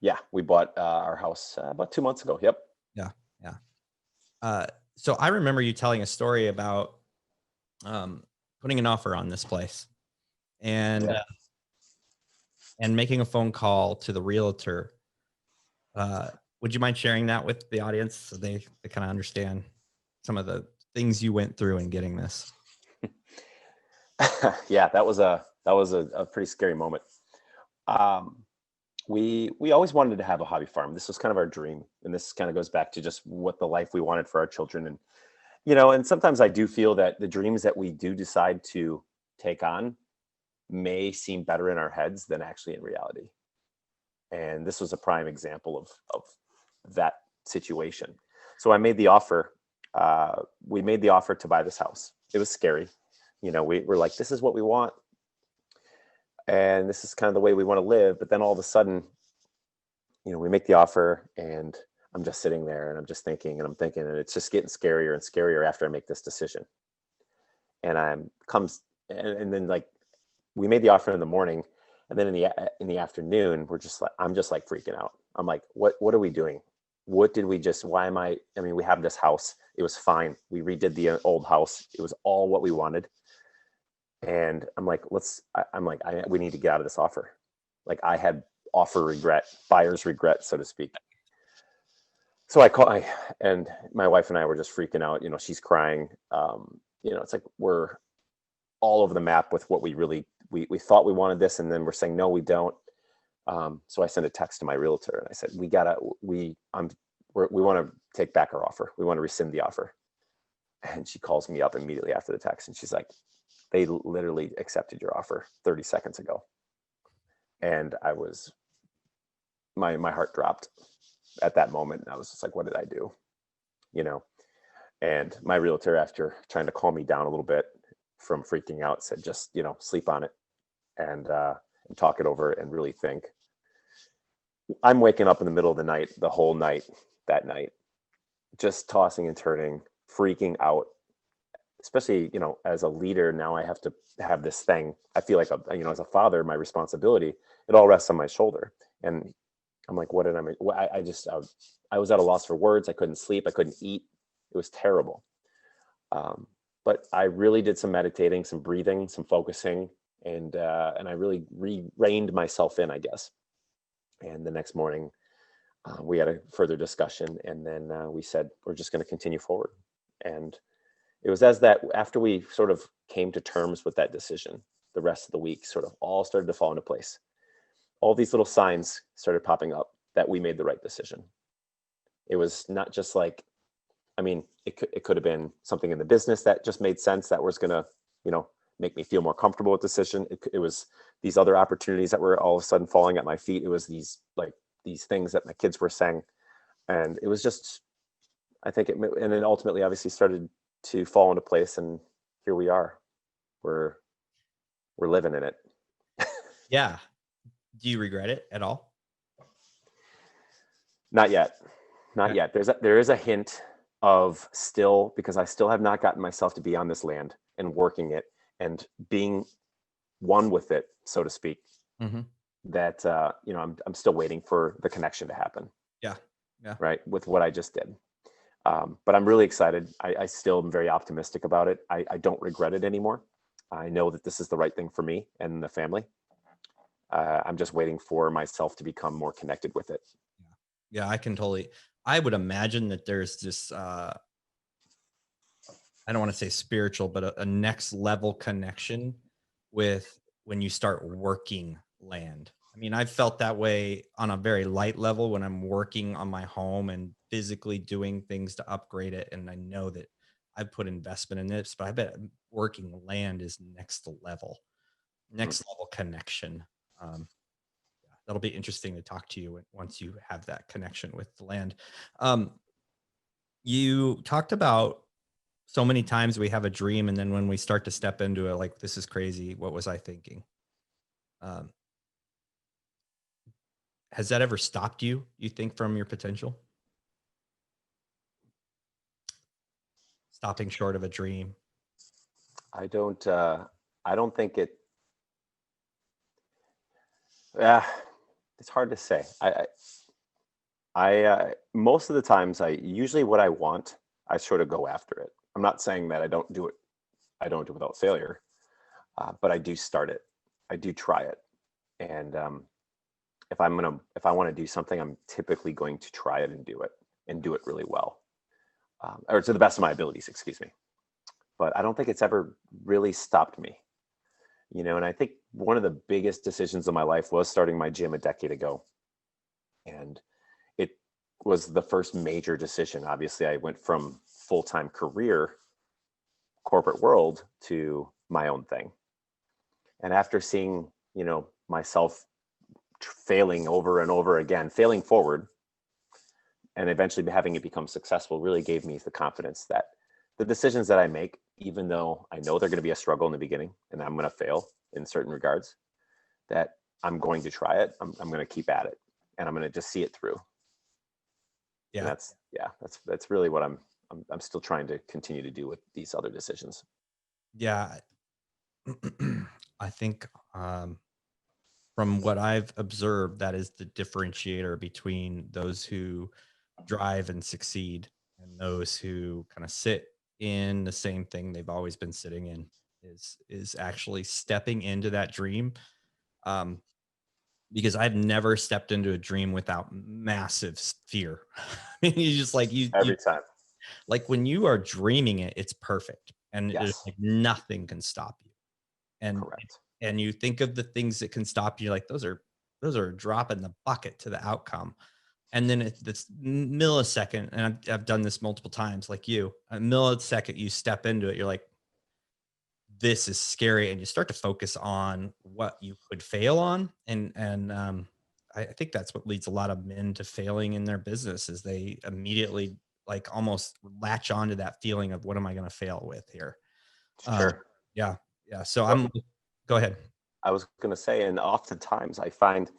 Speaker 2: Yeah, we bought our house about 2 months ago. Yep.
Speaker 1: Yeah, yeah. Uh so I remember you telling a story about um putting an offer on this place. And
Speaker 2: Yeah.
Speaker 1: and making a phone call to the realtor. Uh, would you mind sharing that with the audience so they kind of understand some of the things you went through in getting this?
Speaker 2: Yeah, that was a pretty scary moment. Um, we always wanted to have a hobby farm. This was kind of our dream, and this kind of goes back to just what the life we wanted for our children. And and sometimes I do feel that the dreams that we do decide to take on may seem better in our heads than actually in reality. And this was a prime example of that situation. So I made the offer. We made the offer to buy this house. It was scary. We were like, this is what we want, and this is kind of the way we want to live. But then all of a sudden, we make the offer, and I'm just sitting there, and I'm just thinking, and I'm thinking, and it's just getting scarier and scarier after I make this decision. And I'm comes, and then like we made the offer in the morning, and then in the afternoon, I'm just like freaking out. I'm like, what are we doing? What did we just? Why am I mean, we have this house. It was fine. We redid the old house. It was all what we wanted. And I'm like, we need to get out of this offer. Like I had offer regret, buyer's regret, so to speak. So and my wife and I were just freaking out. She's crying. It's like we're all over the map with what we thought we wanted this, and then we're saying no, we don't. So I sent a text to my realtor, and I said, we want to take back our offer. We want to rescind the offer. And she calls me up immediately after the text, and she's like, they literally accepted your offer 30 seconds ago. And my heart dropped at that moment. I was just like, what did I do? You know, and my realtor, after trying to calm me down a little bit from freaking out, said, just, sleep on it and talk it over and really think. I'm waking up in the middle of the night, the whole night, that night, just tossing and turning, freaking out, especially, as a leader. Now I have to have this thing. I feel like, as a father, my responsibility, it all rests on my shoulder. And I'm like, what did I make? I was at a loss for words. I couldn't sleep. I couldn't eat. It was terrible. But I really did some meditating, some breathing, some focusing, and I really reined myself in, I guess. And the next morning, we had a further discussion, and then we said we're just going to continue forward. And it was as that after we sort of came to terms with that decision, the rest of the week sort of all started to fall into place. All these little signs started popping up that we made the right decision. It was not just like, it could have been something in the business that just made sense, that was going to, make me feel more comfortable with decision. It was these other opportunities that were all of a sudden falling at my feet. It was these things that my kids were saying. And it was just, and then ultimately obviously started to fall into place. And here we are. We're living in it.
Speaker 1: Yeah. Do you regret it at all?
Speaker 2: Not yet. Not
Speaker 1: Okay.
Speaker 2: yet. There is a hint of still, because I still have not gotten myself to be on this land and working it and being one with it, so to speak,
Speaker 1: Hmm.
Speaker 2: that I'm still waiting for the connection to happen,
Speaker 1: Yeah. Yeah.
Speaker 2: right, with what I just did. But I'm really excited. I still am very optimistic about it. I don't regret it anymore. I know that this is the right thing for me and the family. I'm just waiting for myself to become more connected with it.
Speaker 1: Yeah. Yeah. I would imagine that there's this, I don't want to say spiritual, but a next level connection with when you start working land. I mean, I've felt that way on a very light level when I'm working on my home and physically doing things to upgrade it. And I know that I put investment in this, but I bet working land is next level
Speaker 2: Mhm.
Speaker 1: connection. Um, that'll be interesting to talk to you once you have that connection with the land. Um, you talked about so many times we have a dream, and then when we start to step into it, like, this is crazy. What was I thinking? Um, has that ever stopped you, you think, from your potential? Stopping short of a dream?
Speaker 2: I don't. I don't think it. Uh, it's hard to say. Most of the times, I usually what I want, I sort of go after it. I'm not saying that I don't do it. I don't do it without failure, but I do start it. I do try it, and if I want to do something, I'm typically going to try it and do it really well, or to the best of my abilities. Excuse me. But I don't think it's ever really stopped me. And I think one of the biggest decisions of my life was starting my gym a decade ago, and it was the first major decision. Obviously, I went from full-time career corporate world to my own thing. And after seeing, myself failing over and over again, failing forward, and eventually having it become successful really gave me the confidence that the decisions that I make, even though I know they're going to be a struggle in the beginning and I'm going to fail in certain regards, that I'm going to try it. I'm going to keep at it, and I'm going to just see it through. And
Speaker 1: Yeah.
Speaker 2: that's really what I'm still trying to continue to do with these other decisions.
Speaker 1: Yeah. I think, from what I've observed, that is the differentiator between those who drive and succeed and those who kind of sit in the same thing they've always been sitting in, is actually stepping into that dream. Um, because I've never stepped into a dream without massive fear. I mean, you just like you
Speaker 2: Every time.
Speaker 1: like when you are dreaming it, it's perfect, and there's
Speaker 2: Yes,
Speaker 1: like nothing can stop you. And
Speaker 2: correct.
Speaker 1: you think of the things that can stop you, like those are a drop in the bucket to the outcome. And then it's this millisecond, and I've done this multiple times, like you, a millisecond you step into it, you're like, this is scary, and you start to focus on what you could fail on, and I think that's what leads a lot of men to failing in their business is they immediately like almost latch onto that feeling of what am I going to fail with here. um
Speaker 2: Sure.
Speaker 1: yeah, yeah, so
Speaker 2: Well,
Speaker 1: I'm go ahead.
Speaker 2: I was going to say, and oftentimes I find,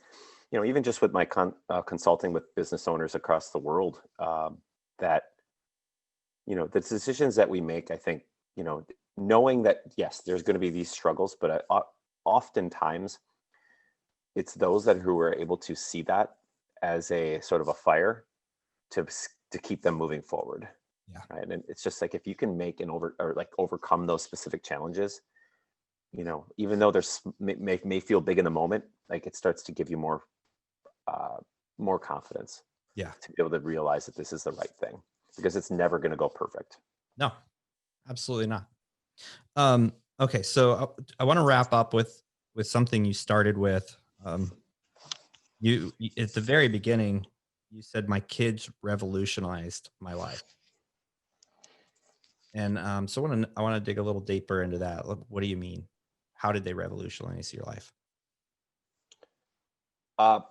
Speaker 2: even just with my consulting with business owners across the world, that the decisions that we make, I think, knowing that yes, there's going to be these struggles, but oftentimes it's those that who are able to see that as a sort of a fire to keep them moving forward,
Speaker 1: Yeah,
Speaker 2: right? And it's just like if you can make or like overcome those specific challenges, even though there's may feel big in the moment, like it starts to give you uh, more confidence
Speaker 1: yeah,
Speaker 2: to be able to realize that this is the right thing, because it's never going to go perfect.
Speaker 1: no, absolutely not. Okay, so I want to wrap up with something you started with. At the very beginning, you said my kids revolutionized my life, and so I want to dig a little deeper into that. What do you mean? How did they revolutionize your life?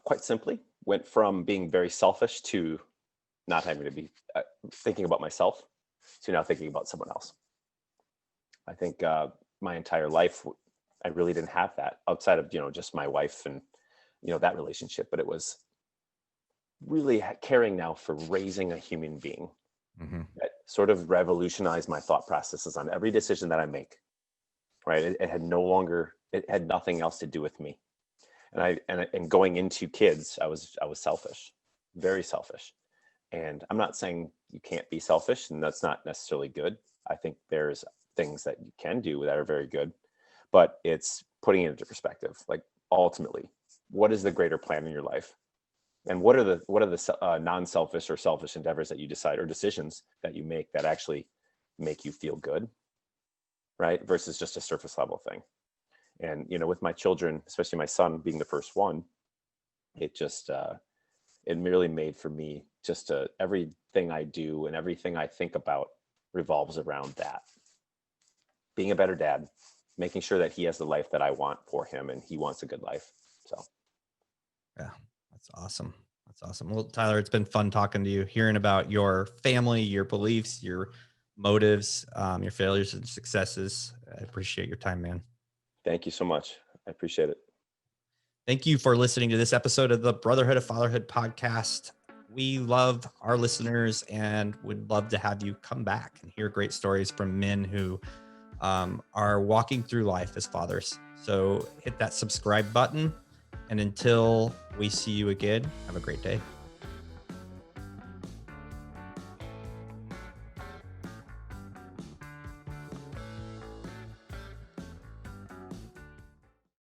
Speaker 2: Quite simply, went from being very selfish to not having to be thinking about myself to now thinking about someone else. I think my entire life, I really didn't have that outside of just my wife and that relationship, but it was really caring now for raising a human being
Speaker 1: Hmm.
Speaker 2: that sort of revolutionized my thought processes on every decision that I make. Right, it had no longer, it had nothing else to do with me. And going into kids, I was selfish, very selfish. And I'm not saying you can't be selfish, and that's not necessarily good. I think there's things that you can do that are very good, but it's putting it into perspective. Like ultimately, what is the greater plan in your life, and what are the non-selfish or selfish endeavors that you decide or decisions that you make that actually make you feel good, right? Versus just a surface level thing. And with my children, especially my son being the first one, it just it merely made for me just everything I do and everything I think about revolves around that. Being a better dad, making sure that he has the life that I want for him and he wants a good life. So
Speaker 1: Yeah, that's awesome. That's awesome. Well, Tyler, it's been fun talking to you, hearing about your family, your beliefs, your motives, your failures and successes. I appreciate your time, man.
Speaker 2: Thank you so much. I appreciate it.
Speaker 1: Thank you for listening to this episode of the Brotherhood of Fatherhood podcast. We love our listeners and would love to have you come back and hear great stories from men who are walking through life as fathers. So hit that subscribe button. And until we see you again, have a great day.